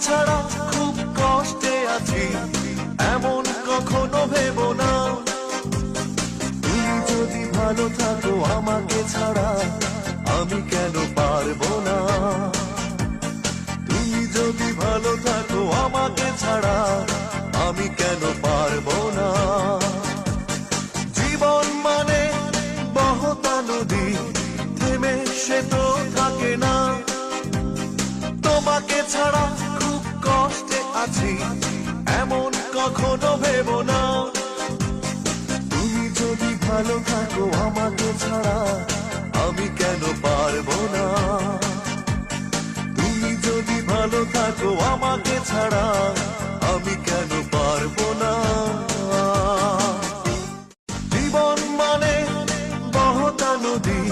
ছাড়া খুব কষ্টে আছি, এমন কখনো ভেবো না। তুমি যদি ভালো থাকো আমাকে ছাড়া, আমি কেন পারবো না। তুমি যদি ভালো থাকো আমাকে ছাড়া, আমি কেন পারবো না। জীবন মানে বহতা নদী, থেমে সে তো থাকে না। তোমাকে ছাড়া খুব কষ্টে আছি, এমন কখনো ভেবো না। তুমি যদি ভালো থাকো আমাকে ছাড়া, আমি কেন পারবো না। তুমি যদি ভালো থাকো আমাকে ছাড়া, আমি কেন পারবো না। জীবন মানে বহতা নদী,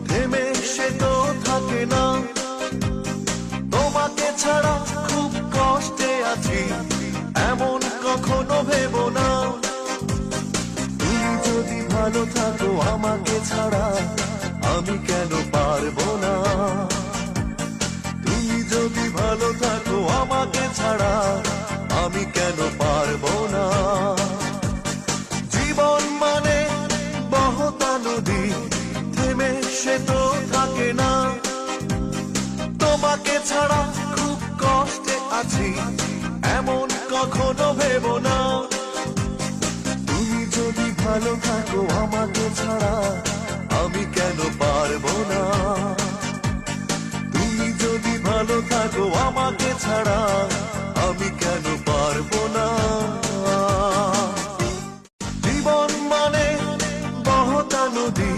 থেমে সে তো থাকে না। তোমাকে ছাড়া খুব কষ্টে আছি, এমন কখনো ভেবো না। তুমি যদি ভালো থাকো আমাকে ছাড়া, আমি কেন পারবো না। তুমি যদি ভালো থাকো আমাকে ছাড়া, আমি কেন পারবো না। জীবন মানে বহতা নদী, থেমে সে তো থাকে না। তোমাকে ছাড়া খুব কষ্টে আছি, এমন কখনো ভেবো না। তুমি যদি ভালো থাকো আমাকে ছাড়া, আমি কেন পারবো না। তুমি যদি ভালো থাকো আমাকে ছাড়া, আমি কেন পারবো না। জীবন মানে বহতা নদী,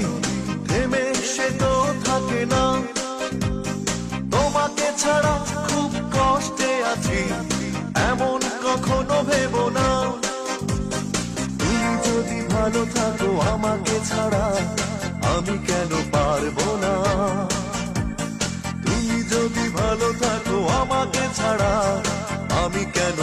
থেমে সে তো থাকে না। তোমাকে ছাড়া খুব কষ্টে আছি, এমন কখনো ভেবো না। তুমি যদি ভালো থাকো আমাকে ছাড়া, আমি কেন পারবো না। তুমি যদি ভালো থাকো আমাকে ছাড়া, আমি কেন